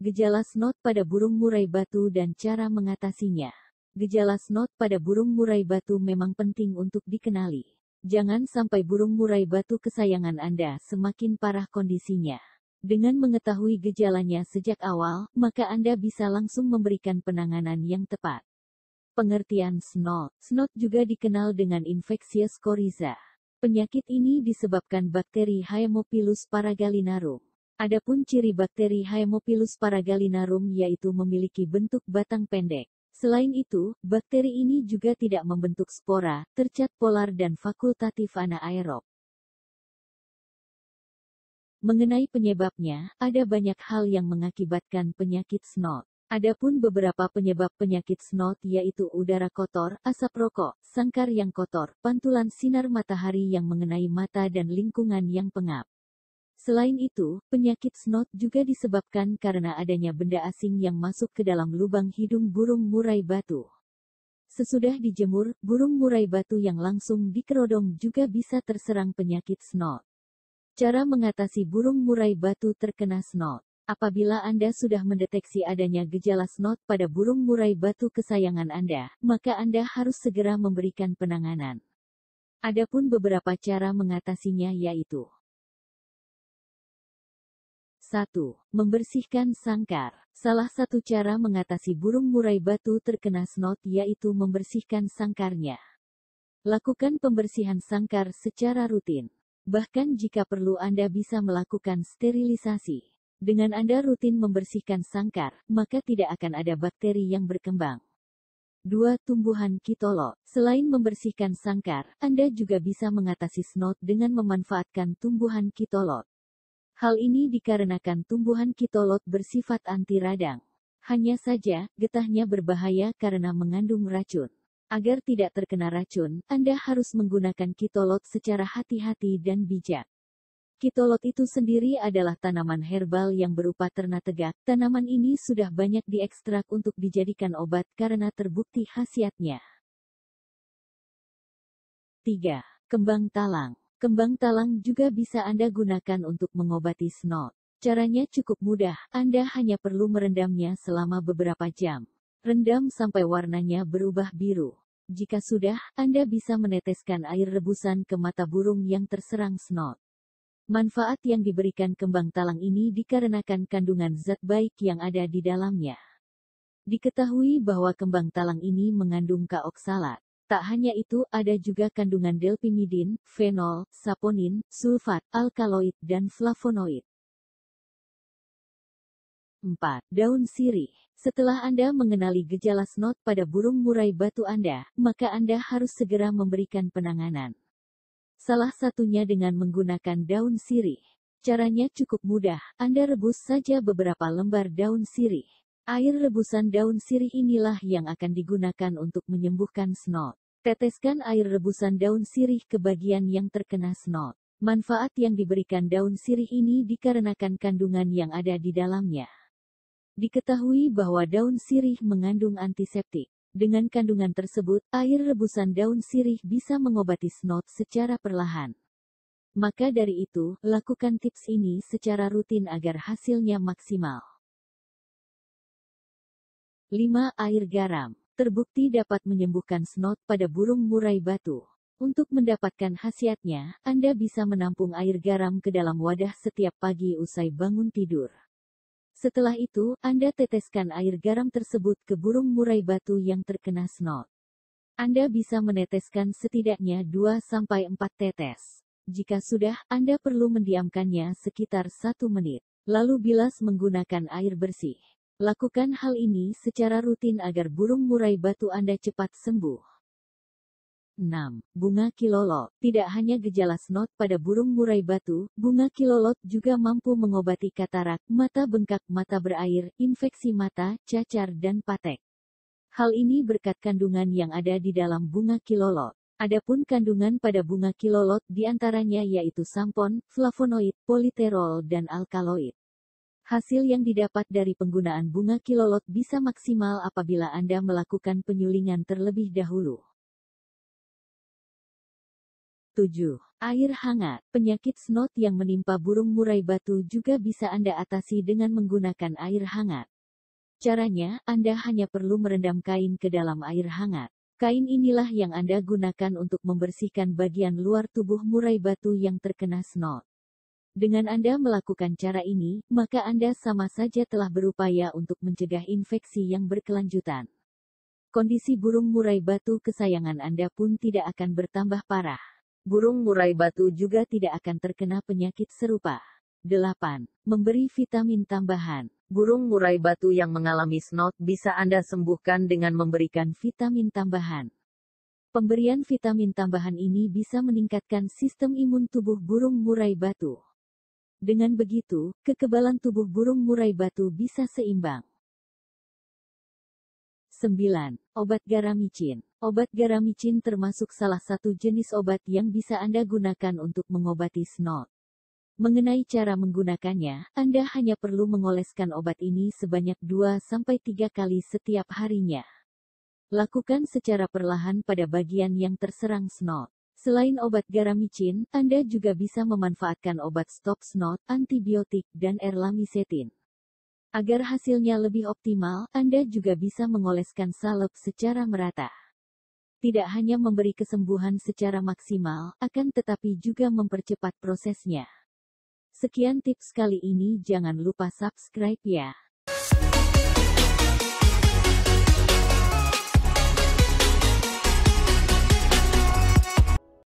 Gejala snot pada burung murai batu dan cara mengatasinya. Gejala snot pada burung murai batu memang penting untuk dikenali. Jangan sampai burung murai batu kesayangan Anda semakin parah kondisinya. Dengan mengetahui gejalanya sejak awal, maka Anda bisa langsung memberikan penanganan yang tepat. Pengertian snot. Snot juga dikenal dengan infeksius coryza. Penyakit ini disebabkan bakteri Haemophilus paragalinarum. Adapun ciri bakteri Haemophilus paragalinarum yaitu memiliki bentuk batang pendek. Selain itu, bakteri ini juga tidak membentuk spora, tercat polar dan fakultatif anaerob. Mengenai penyebabnya, ada banyak hal yang mengakibatkan penyakit snot. Adapun beberapa penyebab penyakit snot yaitu udara kotor, asap rokok, sangkar yang kotor, pantulan sinar matahari yang mengenai mata dan lingkungan yang pengap. Selain itu, penyakit snot juga disebabkan karena adanya benda asing yang masuk ke dalam lubang hidung burung murai batu. Sesudah dijemur, burung murai batu yang langsung dikerodong juga bisa terserang penyakit snot. Cara mengatasi burung murai batu terkena snot. Apabila Anda sudah mendeteksi adanya gejala snot pada burung murai batu kesayangan Anda, maka Anda harus segera memberikan penanganan. Adapun beberapa cara mengatasinya yaitu 1. Membersihkan sangkar. Salah satu cara mengatasi burung murai batu terkena snot yaitu membersihkan sangkarnya. Lakukan pembersihan sangkar secara rutin. Bahkan jika perlu Anda bisa melakukan sterilisasi. Dengan Anda rutin membersihkan sangkar, maka tidak akan ada bakteri yang berkembang. 2. Tumbuhan kitolot. Selain membersihkan sangkar, Anda juga bisa mengatasi snot dengan memanfaatkan tumbuhan kitolot. Hal ini dikarenakan tumbuhan kitolot bersifat anti radang. Hanya saja, getahnya berbahaya karena mengandung racun. Agar tidak terkena racun, Anda harus menggunakan kitolot secara hati-hati dan bijak. Kitolot itu sendiri adalah tanaman herbal yang berupa terna tegak. Tanaman ini sudah banyak diekstrak untuk dijadikan obat karena terbukti khasiatnya. 3. Kembang talang. Kembang talang juga bisa Anda gunakan untuk mengobati snot. Caranya cukup mudah, Anda hanya perlu merendamnya selama beberapa jam. Rendam sampai warnanya berubah biru. Jika sudah, Anda bisa meneteskan air rebusan ke mata burung yang terserang snot. Manfaat yang diberikan kembang talang ini dikarenakan kandungan zat baik yang ada di dalamnya. Diketahui bahwa kembang talang ini mengandung kaoksalat. Tak hanya itu, ada juga kandungan delpimidin, fenol, saponin, sulfat, alkaloid, dan flavonoid. 4. Daun sirih. Setelah Anda mengenali gejala snot pada burung murai batu Anda, maka Anda harus segera memberikan penanganan. Salah satunya dengan menggunakan daun sirih. Caranya cukup mudah, Anda rebus saja beberapa lembar daun sirih. Air rebusan daun sirih inilah yang akan digunakan untuk menyembuhkan snot. Teteskan air rebusan daun sirih ke bagian yang terkena snot. Manfaat yang diberikan daun sirih ini dikarenakan kandungan yang ada di dalamnya. Diketahui bahwa daun sirih mengandung antiseptik. Dengan kandungan tersebut, air rebusan daun sirih bisa mengobati snot secara perlahan. Maka dari itu, lakukan tips ini secara rutin agar hasilnya maksimal. 5. Air garam. Terbukti dapat menyembuhkan snot pada burung murai batu. Untuk mendapatkan khasiatnya, Anda bisa menampung air garam ke dalam wadah setiap pagi usai bangun tidur. Setelah itu, Anda teteskan air garam tersebut ke burung murai batu yang terkena snot. Anda bisa meneteskan setidaknya 2-4 tetes. Jika sudah, Anda perlu mendiamkannya sekitar 1 menit. Lalu bilas menggunakan air bersih. Lakukan hal ini secara rutin agar burung murai batu Anda cepat sembuh. 6. Bunga kilolot. Tidak hanya gejala snot pada burung murai batu, bunga kilolot juga mampu mengobati katarak, mata bengkak, mata berair, infeksi mata, cacar dan patek. Hal ini berkat kandungan yang ada di dalam bunga kilolot. Adapun kandungan pada bunga kilolot diantaranya yaitu sampon, flavonoid, politerol dan alkaloid. Hasil yang didapat dari penggunaan bunga kilolot bisa maksimal apabila Anda melakukan penyulingan terlebih dahulu. 7. Air hangat. Penyakit snot yang menimpa burung murai batu juga bisa Anda atasi dengan menggunakan air hangat. Caranya, Anda hanya perlu merendam kain ke dalam air hangat. Kain inilah yang Anda gunakan untuk membersihkan bagian luar tubuh murai batu yang terkena snot. Dengan Anda melakukan cara ini, maka Anda sama saja telah berupaya untuk mencegah infeksi yang berkelanjutan. Kondisi burung murai batu kesayangan Anda pun tidak akan bertambah parah. Burung murai batu juga tidak akan terkena penyakit serupa. 8. Memberi vitamin tambahan. Burung murai batu yang mengalami snot bisa Anda sembuhkan dengan memberikan vitamin tambahan. Pemberian vitamin tambahan ini bisa meningkatkan sistem imun tubuh burung murai batu. Dengan begitu, kekebalan tubuh burung murai batu bisa seimbang. 9. Obat garam micin. Obat garam micin termasuk salah satu jenis obat yang bisa Anda gunakan untuk mengobati snot. Mengenai cara menggunakannya, Anda hanya perlu mengoleskan obat ini sebanyak 2-3 kali setiap harinya. Lakukan secara perlahan pada bagian yang terserang snot. Selain obat garam micin, Anda juga bisa memanfaatkan obat stop snot, antibiotik, dan erlamisetin. Agar hasilnya lebih optimal, Anda juga bisa mengoleskan salep secara merata. Tidak hanya memberi kesembuhan secara maksimal, akan tetapi juga mempercepat prosesnya. Sekian tips kali ini, jangan lupa subscribe ya.